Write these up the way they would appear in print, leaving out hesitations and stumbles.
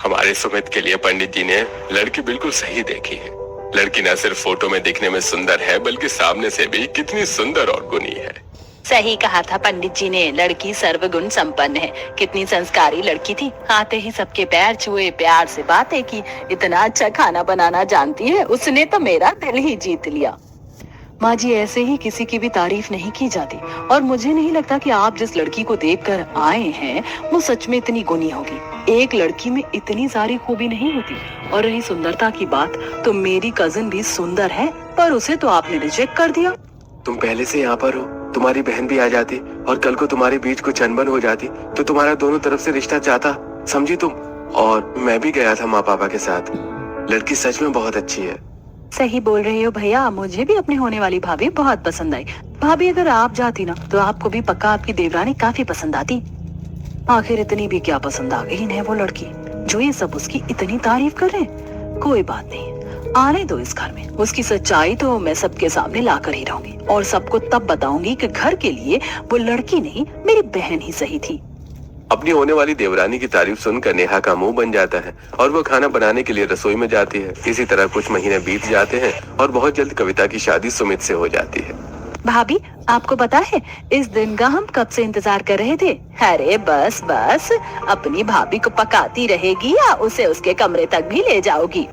हमारे सुमित के लिए पंडित जी ने लड़की बिल्कुल सही देखी है। लड़की न सिर्फ फोटो में दिखने में सुंदर है बल्कि सामने से भी कितनी सुंदर और गुणी है। सही कहा था पंडित जी ने, लड़की सर्वगुण संपन्न है। कितनी संस्कारी लड़की थी, आते ही सबके पैर छुए, प्यार से बातें की, इतना अच्छा खाना बनाना जानती है, उसने तो मेरा दिल ही जीत लिया। माँ जी, ऐसे ही किसी की भी तारीफ नहीं की जाती, और मुझे नहीं लगता कि आप जिस लड़की को देखकर आए हैं वो सच में इतनी गुणी होगी। एक लड़की में इतनी सारी खूबी नहीं होती। और रही सुंदरता की बात, तो मेरी कजिन भी सुंदर है, पर उसे तो आपने रिजेक्ट कर दिया। तुम पहले से यहाँ पर हो, तुम्हारी बहन भी आ जाती और कल को तुम्हारे बीच कुछ अनबन हो जाती तो तुम्हारा दोनों तरफ से रिश्ता चाहता, समझी तुम। और मैं भी गया था माँ पापा के साथ। लड़की सच में बहुत अच्छी है। सही बोल रहे हो भैया, मुझे भी अपनी होने वाली भाभी बहुत पसंद आई। भाभी, अगर आप जाती ना तो आपको भी पक्का आपकी देवरानी काफी पसंद आती। आखिर इतनी भी क्या पसंद आ गई इन्हें वो लड़की, जो ये सब उसकी इतनी तारीफ कर रहे हैं। कोई बात नहीं, आने दो इस घर में। उसकी सच्चाई तो मैं सबके सामने ला कर ही रहूंगी, और सबको तब बताऊंगी कि घर के लिए वो लड़की नहीं, मेरी बहन ही सही थी। अपनी होने वाली देवरानी की तारीफ सुनकर नेहा का मुंह बन जाता है और वो खाना बनाने के लिए रसोई में जाती है। इसी तरह कुछ महीने बीत जाते हैं और बहुत जल्द कविता की शादी सुमित से हो जाती है। भाभी, आपको पता है इस दिन का हम कब से इंतजार कर रहे थे? अरे बस बस, अपनी भाभी को पकाती रहेगी या उसे उसके कमरे तक भी ले जाओगी?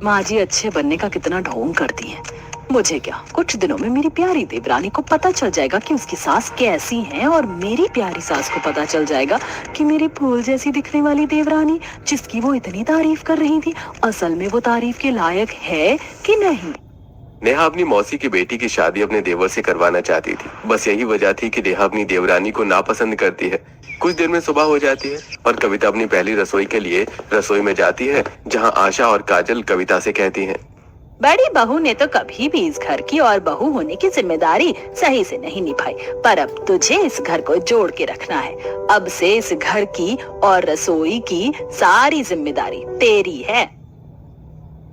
माँ जी अच्छे बनने का कितना ढोंग करती हैं। मुझे क्या, कुछ दिनों में मेरी प्यारी देवरानी को पता चल जाएगा कि उसकी सास कैसी है, और मेरी प्यारी सास को पता चल जाएगा कि मेरी फूल जैसी दिखने वाली देवरानी, जिसकी वो इतनी तारीफ कर रही थी, असल में वो तारीफ के लायक है कि नहीं। नेहा अपनी मौसी की बेटी की शादी अपने देवर से करवाना चाहती थी। बस यही वजह थी कि नेहा अपनी देवरानी को नापसंद करती है। कुछ देर में सुबह हो जाती है और कविता अपनी पहली रसोई के लिए रसोई में जाती है, जहां आशा और काजल कविता से कहती हैं, बड़ी बहू ने तो कभी भी इस घर की और बहू होने की जिम्मेदारी सही से नहीं निभाई, पर अब तुझे इस घर को जोड़ के रखना है। अब से इस घर की और रसोई की सारी जिम्मेदारी तेरी है।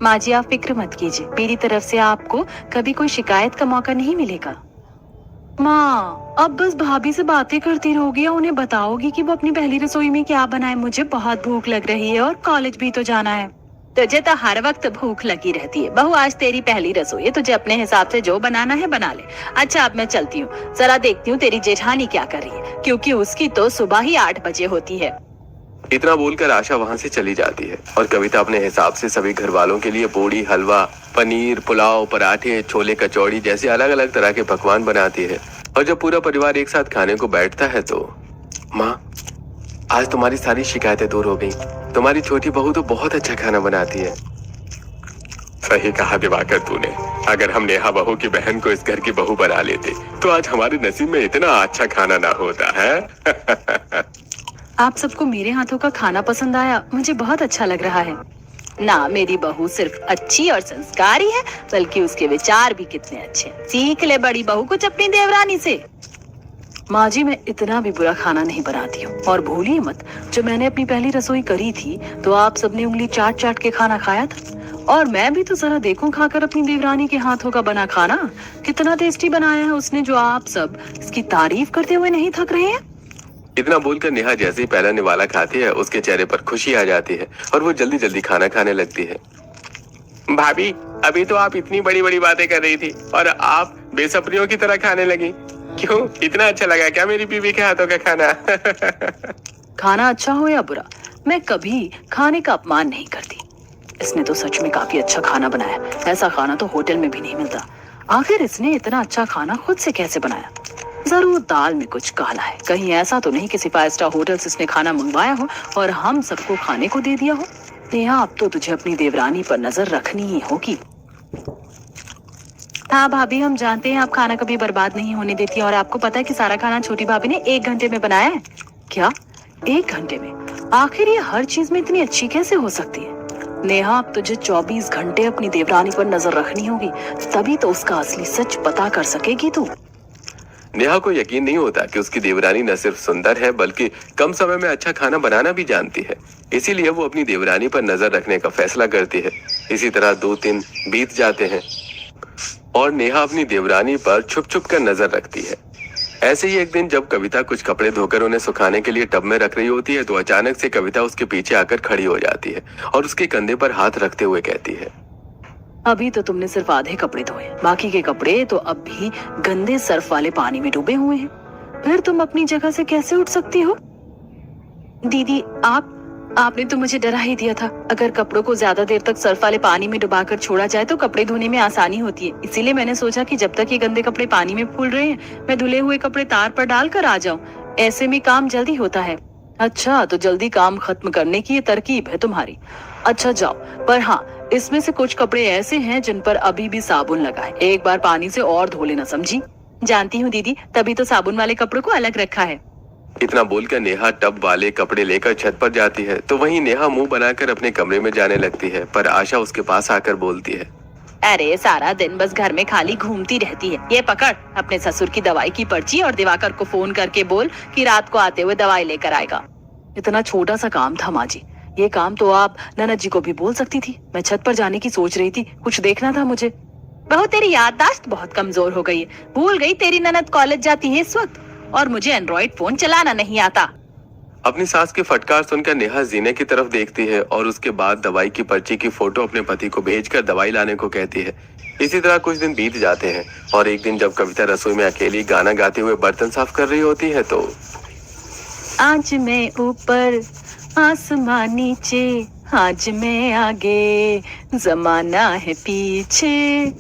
माँ जी, आप फिक्र मत कीजिए, मेरी तरफ से आपको कभी कोई शिकायत का मौका नहीं मिलेगा। माँ, अब बस भाभी से बातें करती रहोगी या उन्हें बताओगी कि वो अपनी पहली रसोई में क्या बनाए? मुझे बहुत भूख लग रही है और कॉलेज भी तो जाना है। तुझे तो हर वक्त भूख लगी रहती है बहू, आज तेरी पहली रसोई है, तुझे अपने हिसाब से जो बनाना है बना ले। अच्छा, अब मैं चलती हूँ, जरा देखती हूँ तेरी जेठानी क्या कर रही है, क्योंकि उसकी तो सुबह ही 8 बजे होती है। इतना बोलकर आशा वहां से चली जाती है और कविता अपने हिसाब से सभी घर वालों के लिए पूड़ी, हलवा, पनीर, पुलाव, पराठे, छोले कचौड़ी जैसे अलग अलग तरह के पकवान बनाती है। और जब पूरा परिवार एक साथ खाने को बैठता है तो, माँ, आज तुम्हारी सारी शिकायतें दूर हो गई। तुम्हारी छोटी बहू तो बहुत अच्छा खाना बनाती है। सही कहा दिवाकर तूने, अगर हम नेहा बहू की बहन को इस घर की बहू बना लेते तो आज हमारे नसीब में इतना अच्छा खाना ना होता है। आप सबको मेरे हाथों का खाना पसंद आया, मुझे बहुत अच्छा लग रहा है ना। मेरी बहू सिर्फ अच्छी और संस्कारी है, बल्कि उसके विचार भी कितने अच्छे हैं। सीख ले बड़ी बहू कुछ अपनी देवरानी से। माँ जी, मैं इतना भी बुरा खाना नहीं बनाती हूँ, और भूलिए मत, जो मैंने अपनी पहली रसोई करी थी तो आप सबने उंगली चाट चाट के खाना खाया था, और मैं भी तो जरा देखूं खाकर अपनी देवरानी के हाथों का बना खाना कितना टेस्टी बनाया है उसने, जो आप सब इसकी तारीफ करते हुए नहीं थक रहे हैं। इतना बोलकर नेहा जैसे ही पहला निवाला खाती है उसके चेहरे पर खुशी आ जाती है और वो जल्दी जल्दी खाना खाने लगती है। भाभी, अभी तो आप इतनी बड़ी बड़ी बातें कर रही थी और आप बेसब्रियों की तरह खाने लगी। क्यों, इतना अच्छा लगा क्या मेरी बीवी के हाथों का खाना? खाना अच्छा हो या बुरा, मैं कभी खाने का अपमान नहीं करती। इसने तो सच में काफी अच्छा खाना बनाया, ऐसा खाना तो होटल में भी नहीं मिलता। आखिर इसने इतना अच्छा खाना खुद से कैसे बनाया? जरूर दाल में कुछ काला है, कहीं ऐसा तो नहीं किसी 5 स्टार होटल से इसने खाना मंगवाया हो और हम सबको खाने को दे दिया हो। नेहा, अब तो तुझे अपनी देवरानी पर नजर रखनी ही होगी। हाँ भाभी, हम जानते हैं आप खाना कभी बर्बाद नहीं होने देती, और आपको पता है कि सारा खाना छोटी भाभी ने 1 घंटे में बनाया है। क्या 1 घंटे में? आखिर ये हर चीज में इतनी अच्छी कैसे हो सकती है? नेहा, अब तुझे 24 घंटे अपनी देवरानी पर नजर रखनी होगी, तभी तो उसका असली सच पता कर सकेगी तू। नेहा को यकीन नहीं होता कि उसकी देवरानी न सिर्फ सुंदर है बल्कि कम समय में अच्छा खाना बनाना भी जानती है। इसीलिए वो अपनी देवरानी पर नजर रखने का फैसला करती है। इसी तरह 2-3 बीत जाते हैं और नेहा अपनी देवरानी पर छुप छुप कर नजर रखती है। ऐसे ही एक दिन जब कविता कुछ कपड़े धोकर उन्हें सुखाने के लिए टब में रख रही होती है तो अचानक से कविता उसके पीछे आकर खड़ी हो जाती है और उसके कंधे पर हाथ रखते हुए कहती है, अभी तो तुमने सिर्फ आधे कपड़े धोए, बाकी के कपड़े तो अब भी गंदे सर्फ वाले पानी में डूबे हुए हैं। फिर तुम अपनी जगह से कैसे उठ सकती हो? दीदी, आपने तो मुझे डरा ही दिया था। अगर कपड़ों को ज्यादा देर तक सर्फ वाले पानी में डुबाकर छोड़ा जाए तो कपड़े धोने में आसानी होती है। इसीलिए मैंने सोचा कि जब तक ये गंदे कपड़े पानी में फूल रहे हैं, मैं धुले हुए कपड़े तार पर डालकर आ जाऊं। ऐसे में काम जल्दी होता है। अच्छा, तो जल्दी काम खत्म करने की ये तरकीब है तुम्हारी। अच्छा जाओ, पर हाँ, इसमें से कुछ कपड़े ऐसे हैं जिन पर अभी भी साबुन लगा है। एक बार पानी से और धो लेना, समझी? जानती हूँ दीदी, तभी तो साबुन वाले कपड़ों को अलग रखा है। इतना बोलकर नेहा टब वाले कपड़े लेकर छत पर जाती है तो वहीं नेहा मुंह बनाकर अपने कमरे में जाने लगती है, पर आशा उसके पास आकर बोलती है, अरे सारा दिन बस घर में खाली घूमती रहती है। ये पकड़ अपने ससुर की दवाई की पर्ची और दिवाकर को फोन करके बोल कि रात को आते हुए दवाई लेकर आएगा। इतना छोटा सा काम था माँ जी, ये काम तो आप ननद जी को भी बोल सकती थी। मैं छत पर जाने की सोच रही थी, कुछ देखना था मुझे। बहू, तेरी याददाश्त बहुत कमजोर हो गई है। भूल गई तेरी ननद कॉलेज जाती है इस वक्त और मुझे एंड्रॉइड फोन चलाना नहीं आता। अपनी सास की फटकार सुनकर नेहा जीने की तरफ देखती है और उसके बाद दवाई की पर्ची की फोटो अपने पति को भेजकर दवाई लाने को कहती है। इसी तरह कुछ दिन बीत जाते हैं और एक दिन जब कविता रसोई में अकेली गाना गाते हुए बर्तन साफ कर रही होती है तो आज मैं ऊपर आसमां नीचे, आज मैं आगे जमाना है पीछे।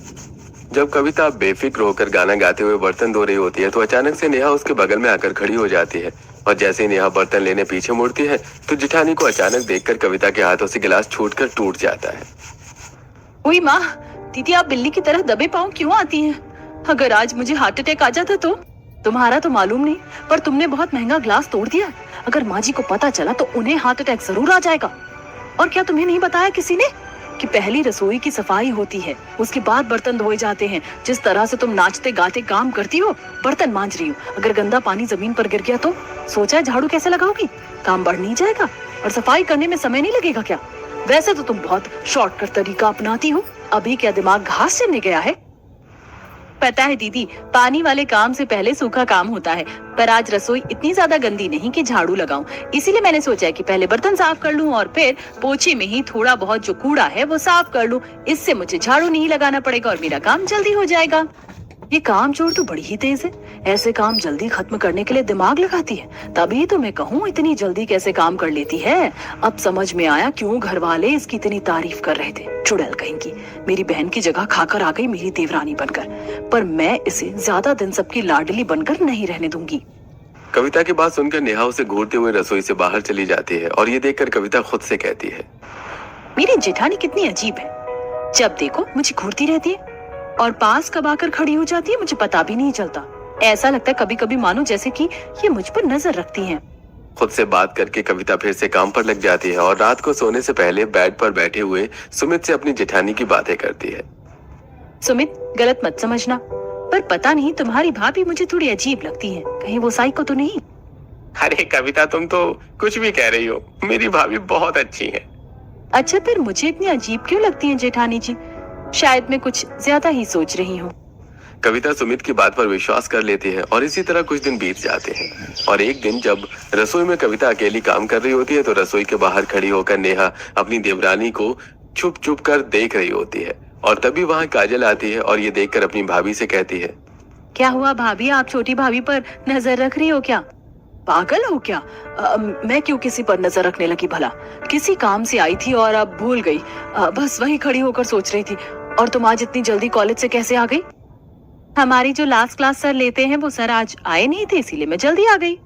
जब कविता बेफिक्र होकर गाना गाते हुए बर्तन धो रही होती है तो अचानक से नेहा उसके बगल में आकर खड़ी हो जाती है और जैसे ही नेहा बर्तन लेने पीछे मुड़ती है तो जिठानी को अचानक देखकर कविता के हाथों से गिलास छूटकर टूट जाता है। ओए माँ, दीदी आप बिल्ली की तरह दबे पांव क्यों आती हैं? अगर आज मुझे हार्ट अटैक आ जाता तो? तुम्हारा तो मालूम नहीं, पर तुमने बहुत महंगा ग्लास तोड़ दिया। अगर माँ जी को पता चला तो उन्हें हार्ट अटैक जरूर आ जाएगा। और क्या तुम्हें नहीं बताया किसी ने कि पहली रसोई की सफाई होती है, उसके बाद बर्तन धोए जाते हैं। जिस तरह से तुम नाचते गाते काम करती हो, बर्तन मांज रही हो, अगर गंदा पानी जमीन पर गिर गया तो सोचा है झाड़ू कैसे लगाओगी? काम बढ़ नहीं जाएगा और सफाई करने में समय नहीं लगेगा क्या? वैसे तो तुम बहुत शॉर्टकट तरीका अपनाती हो। अभी क्या दिमाग घास चढ़ने गया है? पता है दीदी, पानी वाले काम से पहले सूखा काम होता है, पर आज रसोई इतनी ज्यादा गंदी नहीं कि झाड़ू लगाऊं। इसीलिए मैंने सोचा है कि पहले बर्तन साफ कर लूं और फिर पोछे में ही थोड़ा बहुत जो कूड़ा है वो साफ कर लूं। इससे मुझे झाड़ू नहीं लगाना पड़ेगा और मेरा काम जल्दी हो जाएगा। ये काम चोर तो बड़ी ही तेज है, ऐसे काम जल्दी खत्म करने के लिए दिमाग लगाती है। तभी तो मैं कहूँ इतनी जल्दी कैसे काम कर लेती है। अब समझ में आया क्यों घर वाले इसकी इतनी तारीफ कर रहे थे। चुड़ैल कहीं की, मेरी बहन की जगह खाकर आ गई मेरी देवरानी बनकर। पर मैं इसे ज्यादा दिन सबकी लाडली बनकर नहीं रहने दूंगी। कविता की बात सुनकर नेहा उसे घूरते हुए रसोई से बाहर चली जाती है और ये देखकर कविता खुद से कहती है, मेरी जेठानी कितनी अजीब है। जब देखो मुझे घूरती रहती है और पास कब आकर खड़ी हो जाती है मुझे पता भी नहीं चलता। ऐसा लगता है कभी कभी मानो जैसे कि ये मुझ पर नजर रखती हैं। खुद से बात करके कविता फिर से काम पर लग जाती है और रात को सोने से पहले बेड पर बैठे हुए सुमित से अपनी जेठानी की बातें करती है। सुमित, गलत मत समझना, पर पता नहीं तुम्हारी भाभी मुझे थोड़ी अजीब लगती है। कहीं वो साइको तो नहीं? अरे कविता, तुम तो कुछ भी कह रही हो, मेरी भाभी बहुत अच्छी है। अच्छा, फिर मुझे इतनी अजीब क्यों लगती है जेठानी जी? शायद मैं कुछ ज्यादा ही सोच रही हूँ। कविता सुमित की बात पर विश्वास कर लेती है और इसी तरह कुछ दिन बीत जाते हैं और एक दिन जब रसोई में कविता अकेली काम कर रही होती है तो रसोई के बाहर खड़ी होकर नेहा अपनी देवरानी को छुप छुप कर देख रही होती है और तभी वहाँ काजल आती है और ये देखकर अपनी भाभी से कहती है, क्या हुआ भाभी, आप छोटी भाभी पर नजर रख रही हो क्या? पागल हो क्या? मैं क्यों किसी पर नजर रखने लगी भला? किसी काम से आई थी और अब भूल गई। बस वही खड़ी होकर सोच रही थी। और तुम आज इतनी जल्दी कॉलेज से कैसे आ गई? हमारी जो लास्ट क्लास सर लेते हैं वो सर आज आए नहीं थे, इसीलिए मैं जल्दी आ गई।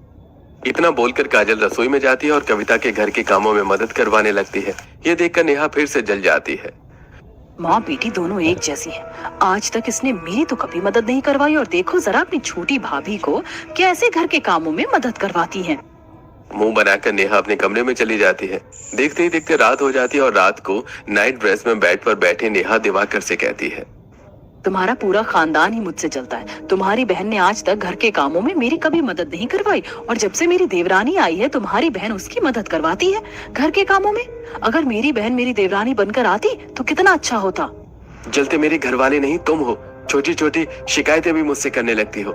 इतना बोलकर काजल रसोई में जाती है और कविता के घर के कामों में मदद करवाने लगती है। ये देखकर नेहा फिर से जल जाती है। माँ बेटी दोनों एक जैसी हैं। आज तक इसने मेरी तो कभी मदद नहीं करवाई और देखो जरा अपनी छोटी भाभी को कैसे घर के कामों में मदद करवाती है। मुंह बनाकर नेहा अपने कमरे में चली जाती है। देखते ही देखते रात हो जाती है और रात को नाइट ड्रेस में बेड पर बैठे नेहा दिवाकर से कहती है, तुम्हारा पूरा खानदान ही मुझसे चलता है। तुम्हारी बहन ने आज तक घर के कामों में मेरी कभी मदद नहीं करवाई और जब से मेरी देवरानी आई है तुम्हारी बहन उसकी मदद करवाती है घर के कामों में। अगर मेरी बहन मेरी देवरानी बनकर आती तो कितना अच्छा होता। जलते मेरे घर वाले नहीं तुम हो। छोटी छोटी शिकायतें भी मुझसे करने लगती हो।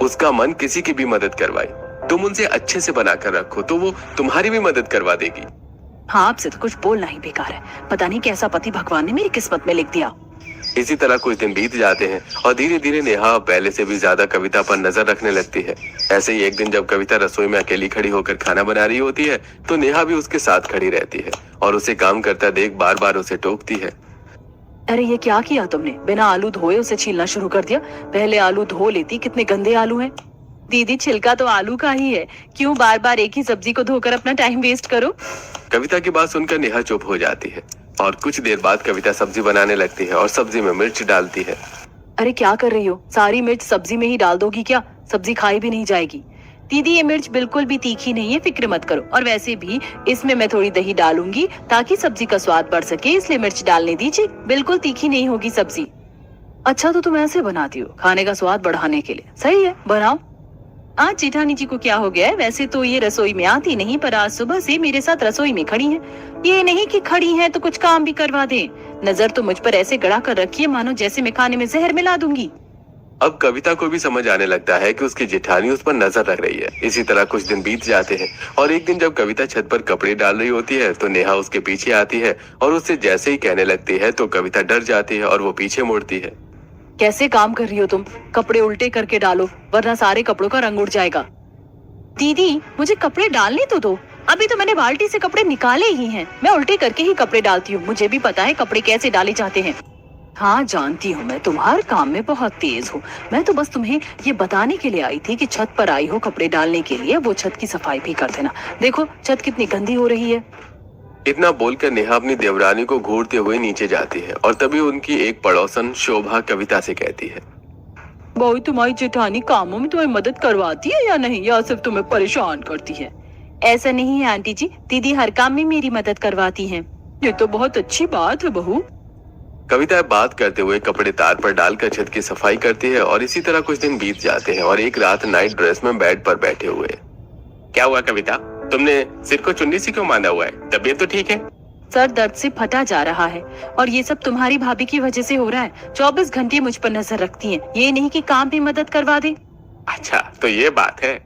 उसका मन किसी की भी मदद करवाए। तुम उनसे अच्छे से बनाकर रखो तो वो तुम्हारी भी मदद करवा देगी। हाँ, आपसे तो कुछ बोलना ही बेकार है। पता नहीं कैसा पति भगवान ने मेरी किस्मत में लिख दिया। इसी तरह कुछ दिन बीत जाते हैं और धीरे धीरे नेहा पहले से भी ज्यादा कविता पर नजर रखने लगती है। ऐसे ही एक दिन जब कविता रसोई में अकेली खड़ी होकर खाना बना रही होती है तो नेहा भी उसके साथ खड़ी रहती है और उसे काम करता देख बार बार उसे टोकती है। अरे ये क्या किया तुमने? बिना आलू धोए उसे छीलना शुरू कर दिया। पहले आलू धो लेती, कितने गंदे आलू हैं। दीदी, छिलका तो आलू का ही है, क्यों बार बार एक ही सब्जी को धोकर अपना टाइम वेस्ट करो। कविता की बात सुनकर नेहा चुप हो जाती है और कुछ देर बाद कविता सब्जी बनाने लगती है और सब्जी में मिर्च डालती है। अरे क्या कर रही हो? सारी मिर्च सब्जी में ही डाल दोगी क्या? सब्जी खाई भी नहीं जाएगी। दीदी, ये मिर्च बिल्कुल भी तीखी नहीं है, फिक्र मत करो। और वैसे भी इसमें मैं थोड़ी दही डालूंगी ताकि सब्जी का स्वाद बढ़ सके, इसलिए मिर्च डालने दीजिए। बिल्कुल तीखी नहीं होगी सब्जी। अच्छा, तो तुम ऐसे बनाती हो खाने का स्वाद बढ़ाने के लिए? सही है, बनाओ। आज जेठानी जी को क्या हो गया है? वैसे तो ये रसोई में आती नहीं, पर आज सुबह से मेरे साथ रसोई में खड़ी हैं। ये नहीं कि खड़ी हैं तो कुछ काम भी करवा दें। नजर तो मुझ पर ऐसे गड़ा कर रखी है मानो जैसे मैं खाने में जहर मिला दूंगी। अब कविता को भी समझ आने लगता है कि उसकी जेठानी उस पर नजर रख रही है। इसी तरह कुछ दिन बीत जाते हैं और एक दिन जब कविता छत पर कपड़े डाल रही होती है तो नेहा उसके पीछे आती है और उससे जैसे ही कहने लगती है तो कविता डर जाती है और वो पीछे मुड़ती है। कैसे काम कर रही हो तुम? कपड़े उल्टे करके डालो वरना सारे कपड़ों का रंग उड़ जाएगा। दीदी, मुझे कपड़े डालने तो दो। अभी तो मैंने बाल्टी से कपड़े निकाले ही हैं। मैं उल्टे करके ही कपड़े डालती हूँ। मुझे भी पता है कपड़े कैसे डाले जाते हैं। हाँ, जानती हूँ, मैं तुम्हारे काम में बहुत तेज हूँ। मैं तो बस तुम्हें ये बताने के लिए आई थी कि छत पर आई हो कपड़े डालने के लिए, वो छत की सफाई भी कर देना। देखो छत कितनी गंदी हो रही है। इतना बोलकर नेहा अपनी देवरानी को घूरते हुए नीचे जाती है और तभी उनकी एक पड़ोसन शोभा कविता से कहती है, बहू, तुम्हारी जेठानी कामों में तुम्हारी मदद करवाती है या नहीं, या सिर्फ तुम्हें परेशान करती है? ऐसा नहीं है आंटी जी, दीदी हर काम में मेरी मदद करवाती हैं। ये तो बहुत अच्छी बात है बहू। कविता बात करते हुए कपड़े तार पर डालकर छत की सफाई करती है और इसी तरह कुछ दिन बीत जाते हैं और एक रात नाइट ड्रेस में बेड पर बैठे हुए। क्या हुआ कविता? तुमने सिर को चुन्नी से क्यों बांधा हुआ है? तबीयत तो ठीक है? सर दर्द से फटा जा रहा है और ये सब तुम्हारी भाभी की वजह से हो रहा है। 24 घंटे मुझ पर नजर रखती हैं। ये नहीं कि काम भी मदद करवा दे। अच्छा, तो ये बात है।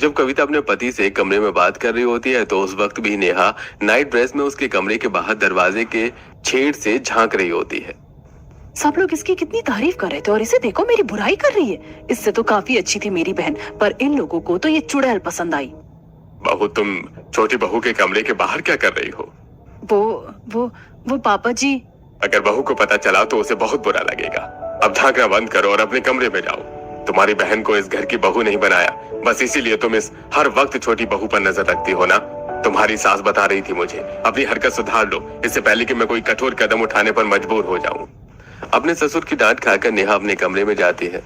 जब कविता अपने पति से कमरे में बात कर रही होती है तो उस वक्त भी नेहा नाइट ड्रेस में उसके कमरे के बाहर दरवाजे के छेद से झांक रही होती है। सब लोग इसकी कितनी तारीफ कर रहे थे और इसे देखो मेरी बुराई कर रही है। इससे तो काफी अच्छी थी मेरी बहन, पर इन लोगों को तो ये चुड़ैल पसंद आई। बहू, तुम छोटी बहू के कमरे के बाहर क्या कर रही हो? वो पापा जी। अगर बहू को पता चला तो उसे बहुत बुरा लगेगा। अब झांकना बंद करो और अपने कमरे में जाओ। तुम्हारी बहन को इस घर की बहू नहीं बनाया, बस इसीलिए तुम इस हर वक्त छोटी बहू पर नजर रखती हो ना। तुम्हारी सास बता रही थी मुझे, अपनी हरकत सुधार लो, इससे पहले कि मैं कोई कठोर कदम उठाने पर मजबूर हो जाऊं। अपने ससुर की डांट खाकर नेहा अपने कमरे में जाती है।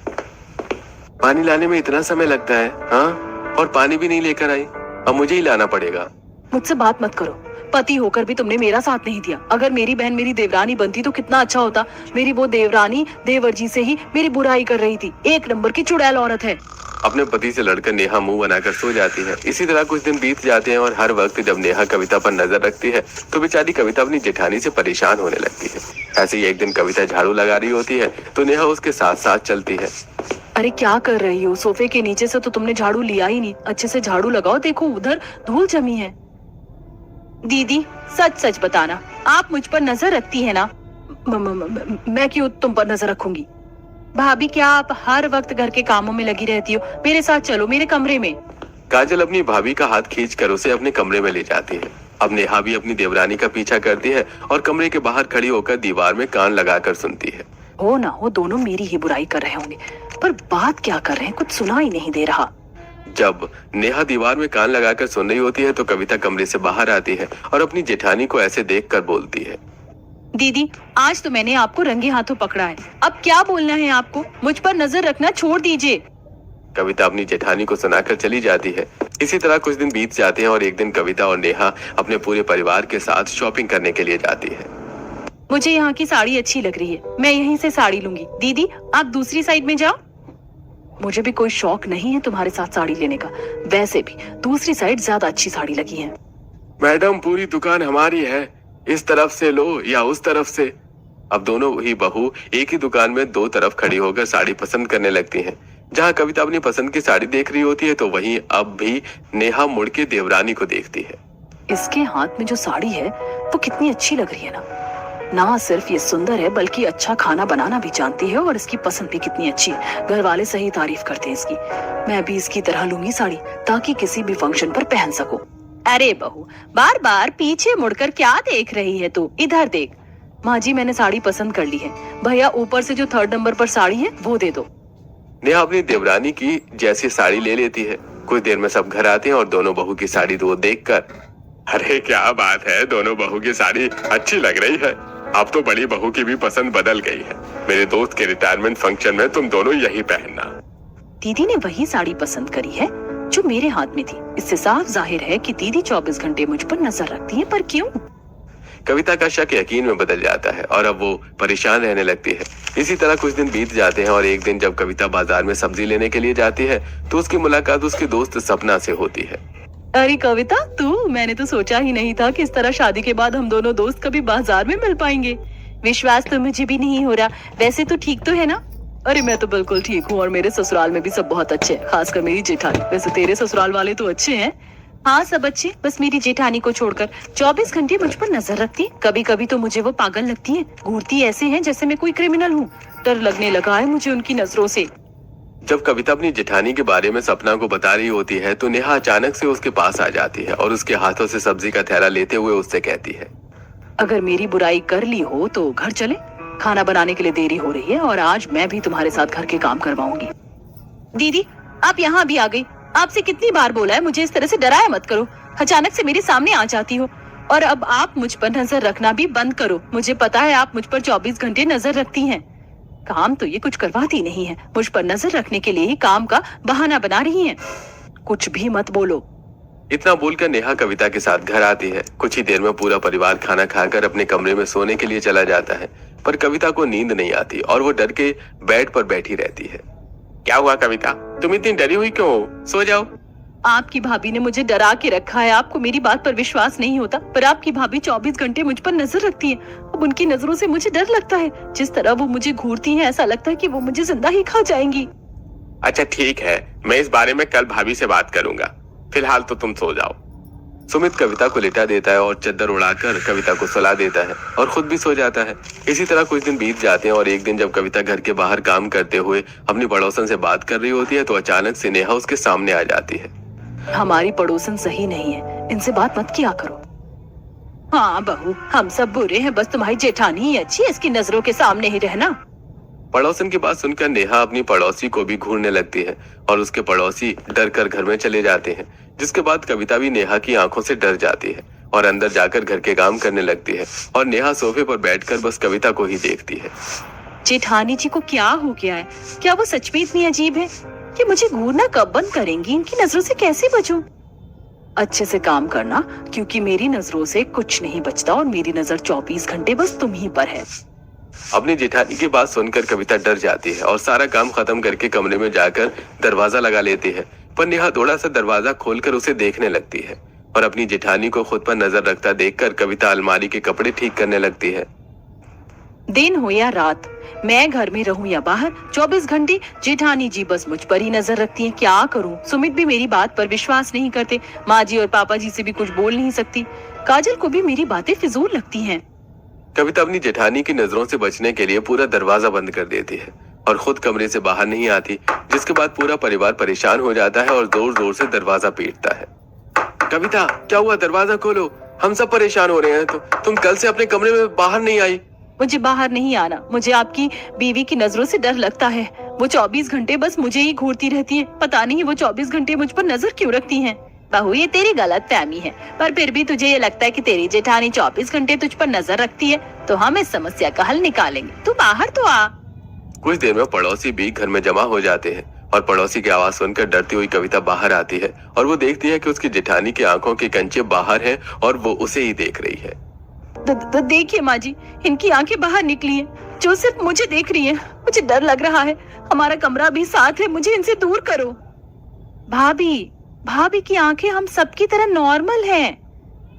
पानी लाने में इतना समय लगता है? हाँ, और पानी भी नहीं लेकर आई। अब मुझे ही लाना पड़ेगा। मुझसे बात मत करो। पति होकर भी तुमने मेरा साथ नहीं दिया। अगर मेरी बहन मेरी देवरानी बनती तो कितना अच्छा होता। मेरी वो देवरानी देवर जी से ही मेरी बुराई कर रही थी। एक नंबर की चुड़ैल औरत है। अपने पति से लड़कर नेहा मुंह बनाकर सो जाती है। इसी तरह कुछ दिन बीत जाते हैं और हर वक्त जब नेहा कविता पर नजर रखती है तो बेचारी कविता अपनी जेठानी से परेशान होने लगती है। ऐसे ही एक दिन कविता झाड़ू लगा रही होती है तो नेहा उसके साथ साथ चलती है। अरे क्या कर रही हो? सोफे के नीचे से तो तुमने झाड़ू लिया ही नहीं। अच्छे से झाड़ू लगाओ, देखो उधर धूल जमी है। दीदी, सच सच बताना, आप मुझ पर नजर रखती है ना? मैं क्यों तुम पर नजर रखूंगी? भाभी, क्या आप हर वक्त घर के कामों में लगी रहती हो? मेरे साथ चलो, मेरे कमरे में। काजल अपनी भाभी का हाथ खींचकर उसे अपने कमरे में ले जाती है। अब नेहा भी अपनी देवरानी का पीछा करती है और कमरे के बाहर खड़ी होकर दीवार में कान लगाकर सुनती है। हो ना हो, दोनों मेरी ही बुराई कर रहे होंगे, पर बात क्या कर रहे हैं कुछ सुना ही नहीं दे रहा। जब नेहा दीवार में कान लगाकर सुन रही होती है तो कविता कमरे से बाहर आती है और अपनी जेठानी को ऐसे देखकर बोलती है, दीदी, आज तो मैंने आपको रंगे हाथों पकड़ा है। अब क्या बोलना है आपको? मुझ पर नजर रखना छोड़ दीजिए। कविता अपनी जेठानी को सुनाकर चली जाती है। इसी तरह कुछ दिन बीत जाते हैं और एक दिन कविता और नेहा अपने पूरे परिवार के साथ शॉपिंग करने के लिए जाती है। मुझे यहाँ की साड़ी अच्छी लग रही है, मैं यहीं से साड़ी लूंगी। दीदी, आप दूसरी साइड में जाओ। मुझे भी कोई शौक नहीं है तुम्हारे साथ साड़ी लेने का। वैसे भी दूसरी साइड ज्यादा अच्छी साड़ी लगी है। मैडम, पूरी दुकान हमारी है, इस तरफ से लो या उस तरफ से। अब दोनों ही बहू एक ही दुकान में दो तरफ खड़ी होकर साड़ी पसंद करने लगती हैं। जहाँ कविता अपनी पसंद की साड़ी देख रही होती है तो वहीं अब भी नेहा मुड़ के देवरानी को देखती है। इसके हाथ में जो साड़ी है वो कितनी अच्छी लग रही है ना सिर्फ ये सुंदर है बल्कि अच्छा खाना बनाना भी जानती है और इसकी पसंद भी कितनी अच्छी है। घर वाले सही तारीफ करते हैं इसकी। मैं भी इसकी तरह लूंगी साड़ी ताकि किसी भी फंक्शन पर पहन सकूं। अरे बहू, बार बार पीछे मुड़कर क्या देख रही है तू? इधर देख। माँ जी, मैंने साड़ी पसंद कर ली है। भैया, ऊपर से जो 3rd नंबर पर साड़ी है वो दे दो। नेहा अपनी देवरानी की जैसी साड़ी ले लेती है। कुछ देर में सब घर आते हैं और दोनों बहू की साड़ी वो देखकर, अरे क्या बात है, दोनों बहू की साड़ी अच्छी लग रही है। अब तो बड़ी बहू की भी पसंद बदल गई है। मेरे दोस्त के रिटायरमेंट फंक्शन में तुम दोनों यही पहनना। दीदी ने वही साड़ी पसंद करी है जो मेरे हाथ में थी। इससे साफ जाहिर है कि दीदी 24 घंटे मुझ पर नजर रखती है। पर क्यों? कविता का शक यकीन में बदल जाता है और अब वो परेशान रहने लगती है। इसी तरह कुछ दिन बीत जाते हैं और एक दिन जब कविता बाजार में सब्जी लेने के लिए जाती है तो उसकी मुलाकात उसकी दोस्त सपना से होती है। अरे कविता, मैंने तो सोचा ही नहीं था कि इस तरह शादी के बाद हम दोनों दोस्त कभी बाजार में मिल पाएंगे। विश्वास तो मुझे भी नहीं हो रहा। वैसे तो ठीक तो है ना? अरे मैं तो बिल्कुल ठीक हूँ और मेरे ससुराल में भी सब बहुत अच्छे हैं, खासकर मेरी जेठानी। वैसे तेरे ससुराल वाले तो अच्छे हैं? हाँ, सब अच्छे, बस मेरी जेठानी को छोड़कर 24 घंटे मुझ पर नजर रखती है। कभी कभी तो मुझे वो पागल लगती है, घूरती ऐसे हैं जैसे मैं कोई क्रिमिनल हूँ। डर लगने लगा है मुझे उनकी नजरों से। जब कविता अपनी जेठानी के बारे में सपना को बता रही होती है तो नेहा अचानक से उसके पास आ जाती है और उसके हाथों से सब्जी का थैला लेते हुए उससे कहती है, अगर मेरी बुराई कर ली हो तो घर चले। खाना बनाने के लिए देरी हो रही है और आज मैं भी तुम्हारे साथ घर के काम करवाऊंगी। दीदी, आप यहाँ भी आ गई। आपसे कितनी बार बोला है मुझे इस तरह से डराया मत करो। अचानक से मेरे सामने आ जाती हो और अब आप मुझ पर नजर रखना भी बंद करो। मुझे पता है आप मुझ पर 24 घंटे नजर रखती हैं। काम तो ये कुछ करवाती नहीं है, मुझ पर नजर रखने के लिए ही काम का बहाना बना रही हैं। कुछ भी मत बोलो। इतना बोलकर नेहा कविता के साथ घर आती है। कुछ ही देर में पूरा परिवार खाना खाकर अपने कमरे में सोने के लिए चला जाता है, पर कविता को नींद नहीं आती और वो डर के बेड पर बैठी रहती है। क्या हुआ कविता, तुम इतनी डरी हुई क्यों हो? सो जाओ। आपकी भाभी ने मुझे डरा के रखा है। आपको मेरी बात पर विश्वास नहीं होता, पर आपकी भाभी 24 घंटे मुझ पर नजर रखती है। अब उनकी नजरों से मुझे डर लगता है। जिस तरह वो मुझे घूरती हैं, ऐसा लगता है कि वो मुझे जिंदा ही खा जाएंगी। अच्छा ठीक है, मैं इस बारे में कल भाभी से बात करूंगा। फिलहाल तो तुम सो जाओ। सुमित कविता को लिटा देता है और चादर उड़ाकर कविता को सुला देता है और खुद भी सो जाता है। इसी तरह कुछ दिन बीत जाते हैं और एक दिन जब कविता घर के बाहर काम करते हुए अपनी पड़ोसन से बात कर रही होती है तो अचानक से नेहा उसके सामने आ जाती है। हमारी पड़ोसन सही नहीं है, इनसे बात मत किया करो। हाँ बहू, हम सब बुरे हैं, बस तुम्हारी जेठानी ही अच्छी है, इसकी नजरों के सामने ही रहना। पड़ोसन की बात सुनकर नेहा अपनी पड़ोसी को भी घूरने लगती है और उसके पड़ोसी डर कर घर में चले जाते हैं, जिसके बाद कविता भी नेहा की आंखों से डर जाती है और अंदर जाकर घर के काम करने लगती है और नेहा सोफे पर बैठकर बस कविता को ही देखती है। जेठानी जी को क्या हो गया है? क्या वो सच में इतनी अजीब है कि मुझे घूरना कब बंद करेंगी? इनकी नजरों से कैसे बचूं? अच्छे से काम करना, क्योंकि मेरी नजरों से कुछ नहीं बचता और मेरी नजर 24 घंटे बस तुम ही पर है। अपनी जेठानी की बात सुनकर कविता डर जाती है और सारा काम खत्म करके कमरे में जाकर दरवाजा लगा लेती है, पर नेहा थोड़ा सा दरवाजा खोलकर उसे देखने लगती है और अपनी जेठानी को खुद पर नजर रखता देखकर कविता अलमारी के कपड़े ठीक करने लगती है। दिन हो या रात, मैं घर में रहूं या बाहर, 24 घंटे जेठानी जी बस मुझ पर ही नजर रखती हैं। क्या करूं? सुमित भी मेरी बात पर विश्वास नहीं करते। माँ जी और पापा जी से भी कुछ बोल नहीं सकती। काजल को भी मेरी बातें फिजूल लगती हैं। कविता अपनी जेठानी की नजरों से बचने के लिए पूरा दरवाजा बंद कर देती है और खुद कमरे से बाहर नहीं आती, जिसके बाद पूरा परिवार परेशान हो जाता है और जोर जोर से दरवाजा पीटता है। कविता, क्या हुआ? दरवाजा खोलो, हम सब परेशान हो रहे हैं। तो तुम कल से अपने कमरे में बाहर नहीं आई। मुझे बाहर नहीं आना, मुझे आपकी बीवी की नजरों से डर लगता है। वो 24 घंटे बस मुझे ही घूरती रहती है। पता नहीं वो 24 घंटे मुझ पर नजर क्यों रखती हैं। बहू, ये तेरी गलत फहमी है, पर फिर भी तुझे ये लगता है कि तेरी जेठानी 24 घंटे तुझ पर नजर रखती है, तो हम इस समस्या का हल निकालेंगे। तू बाहर तो आ। कुछ देर में पड़ोसी भी घर में जमा हो जाते हैं और पड़ोसी की आवाज सुनकर डरती हुई कविता बाहर आती है और वो देखती है कि उसकी जेठानी की आंखों के कंचे बाहर हैं और वो उसे ही देख रही है। देखिए माँ जी, इनकी आंखें बाहर निकली हैं, जो सिर्फ मुझे देख रही हैं। मुझे डर लग रहा है। हमारा कमरा भी साथ है, मुझे इनसे दूर करो। भाभी की आंखें हम सबकी तरह नॉर्मल हैं।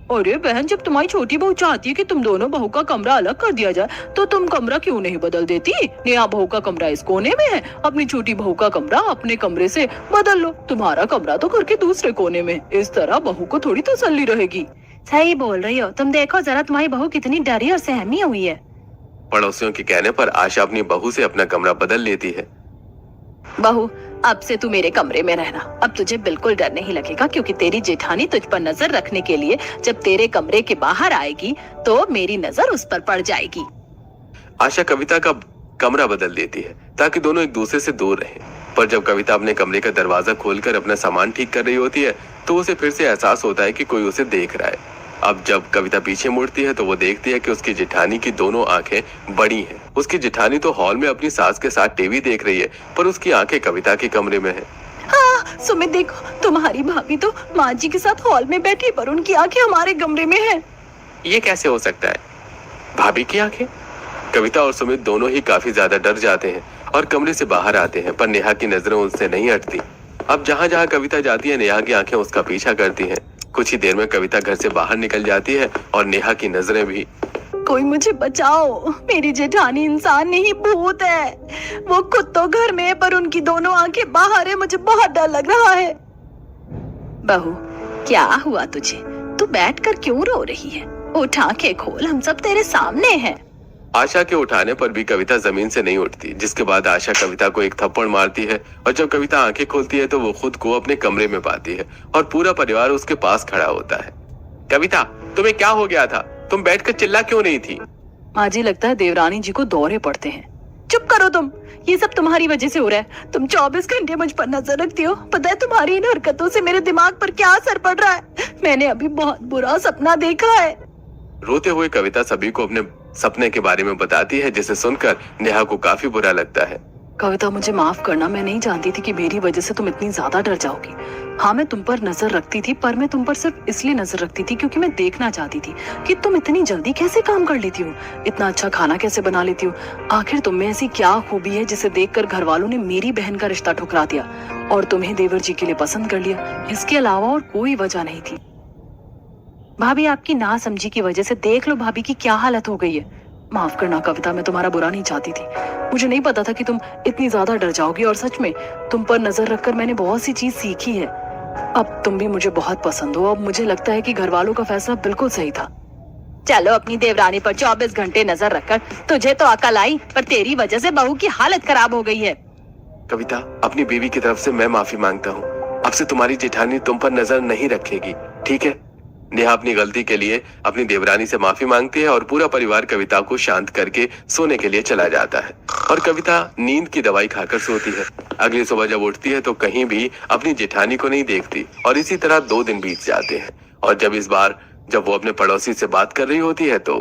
अरे बहन, जब तुम्हारी छोटी बहू चाहती है कि तुम दोनों बहू का कमरा अलग कर दिया जाए, तो तुम कमरा क्यों नहीं बदल देती? नेहा बहू का कमरा इस कोने में है, अपनी छोटी बहू का कमरा अपने कमरे से बदल लो। तुम्हारा कमरा तो घर के दूसरे कोने में। इस तरह बहू को थोड़ी तसल्ली रहेगी। सही बोल रही हो तुम। देखो जरा तुम्हारी बहू कितनी डरी और सहमी हुई है। पड़ोसियों के कहने पर आशा अपनी बहू से अपना कमरा बदल लेती है। बहू, अब से तू मेरे कमरे में रहना। अब तुझे बिल्कुल डर नहीं लगेगा, क्योंकि तेरी जेठानी तुझ पर नजर रखने के लिए जब तेरे कमरे के बाहर आएगी तो मेरी नजर उस पर पड़ जाएगी। आशा कविता का कमरा बदल देती है ताकि दोनों एक दूसरे से दूर रहें। पर जब कविता अपने कमरे का दरवाजा खोलकर अपना सामान ठीक कर रही होती है तो उसे फिर से एहसास होता है कि कोई उसे देख रहा है। अब जब कविता पीछे मुड़ती है तो वो देखती है कि उसकी जेठानी की दोनों आंखें बड़ी हैं। उसकी जेठानी तो हॉल में अपनी सास के साथ टीवी देख रही है, पर उसकी आंखें कविता के कमरे में है। हाँ सुमित, देखो तुम्हारी भाभी तो माँ जी के साथ हॉल में बैठी, पर उनकी आंखें हमारे कमरे में है। ये कैसे हो सकता है? भाभी की आंखें? कविता और सुमित दोनों ही काफी ज्यादा डर जाते हैं और कमरे से बाहर आते हैं, पर नेहा की नजरें उनसे नहीं हटती। अब जहाँ जहाँ कविता जाती है नेहा की आंखें उसका पीछा करती हैं। कुछ ही देर में कविता घर से बाहर निकल जाती है और नेहा की नजरें भी। कोई मुझे बचाओ, मेरी जेठानी इंसान नहीं भूत है। वो खुद तो घर में है, पर उनकी दोनों आंखें बाहर है। मुझे बहुत डर लग रहा है। बहू, क्या हुआ तुझे? तू बैठकर क्यों रो रही है? उठ आंखें खोल, हम सब तेरे सामने हैं। आशा के उठाने पर भी कविता जमीन से नहीं उठती, जिसके बाद आशा कविता को एक थप्पड़ मारती है और जब कविता आंखें खोलती है तो वो खुद को अपने कमरे में पाती है और पूरा परिवार उसके पास खड़ा होता है। कविता, तुम्हें क्या हो गया था? तुम बैठकर चिल्ला क्यों नहीं थी? माँ जी, लगता है देवरानी जी को दौरे पड़ते हैं। चुप करो तुम, ये सब तुम्हारी वजह से हो रहा है। तुम 24 घंटे मुझ पर नजर रखती हो। पता है तुम्हारी इन हरकतों से मेरे दिमाग पर क्या असर पड़ रहा है? मैंने अभी बहुत बुरा सपना देखा है। रोते हुए कविता सभी को अपने सपने के बारे में बताती है, जिसे सुनकर नेहा को काफी बुरा लगता है। कविता, मुझे माफ करना। मैं नहीं जानती थी कि मेरी वजह से तुम इतनी ज्यादा डर जाओगी। हाँ, मैं तुम पर नजर रखती थी, पर मैं तुम पर सिर्फ इसलिए नजर रखती थी क्योंकि मैं देखना चाहती थी कि तुम इतनी जल्दी कैसे काम कर लेती हो, इतना अच्छा खाना कैसे बना लेती हो। आखिर तुम में ऐसी क्या खूबी है जिसे देखकर घर वालों ने मेरी बहन का रिश्ता ठुकरा दिया और तुम्हें देवर जी के लिए पसंद कर लिया? इसके अलावा और कोई वजह नहीं थी। भाभी, आपकी नासमझी की वजह से देख लो भाभी की क्या हालत हो गई है। माफ करना कविता, मैं तुम्हारा बुरा नहीं चाहती थी। मुझे नहीं पता था कि तुम इतनी ज्यादा डर जाओगी, और सच में तुम पर नजर रखकर मैंने बहुत सी चीज सीखी है। अब तुम भी मुझे बहुत पसंद हो। अब मुझे लगता है कि घर वालों का फैसला बिल्कुल सही था। चलो, अपनी देवरानी पर 24 घंटे नजर रखकर तुझे तो अकल आई, पर तेरी वजह से बहू की हालत खराब हो गई है। कविता, अपनी बीवी की तरफ से मैं माफी मांगता हूँ। अब से तुम्हारी जेठानी तुम पर नजर नहीं रखेगी, ठीक है? नेहा अपनी गलती के लिए अपनी देवरानी से माफी मांगती है और पूरा परिवार कविता को शांत करके सोने के लिए चला जाता है और कविता नींद की दवाई खाकर सोती है। अगली सुबह जब उठती है तो कहीं भी अपनी जेठानी को नहीं देखती और इसी तरह 2 दिन बीत जाते हैं। और जब इस बार जब वो अपने पड़ोसी से बात कर रही होती है तो,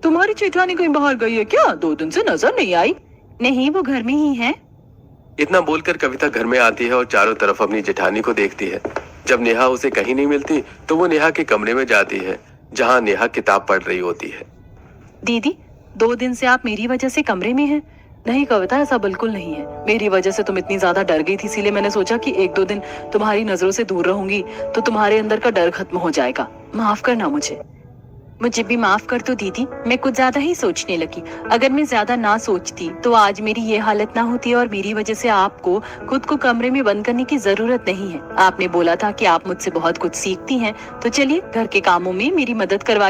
तुम्हारी जेठानी कहीं बाहर गई है क्या? 2 दिन से नजर नहीं आई। नहीं, वो घर में ही है। इतना बोलकर कविता घर में आती है और चारों तरफ अपनी जेठानी को देखती है। जब नेहा उसे कहीं नहीं मिलती तो वो नेहा के कमरे में जाती है, जहाँ नेहा किताब पढ़ रही होती है। दीदी, 2 दिन से आप मेरी वजह से कमरे में हैं? नहीं कविता, ऐसा बिल्कुल नहीं है। मेरी वजह से तुम इतनी ज्यादा डर गई थी, इसीलिए मैंने सोचा कि 1-2 दिन तुम्हारी नजरों से दूर रहूंगी तो तुम्हारे अंदर का डर खत्म हो जाएगा। माफ करना मुझे। मुझे भी माफ कर दो दीदी, मैं कुछ ज्यादा ही सोचने लगी। अगर मैं ज्यादा ना सोचती तो आज मेरी ये हालत ना होती और मेरी वजह से आपको खुद को कमरे में बंद करने की जरूरत नहीं है। आपने बोला था कि आप मुझसे बहुत कुछ सीखती हैं, तो चलिए घर के कामों में मेरी मदद करवा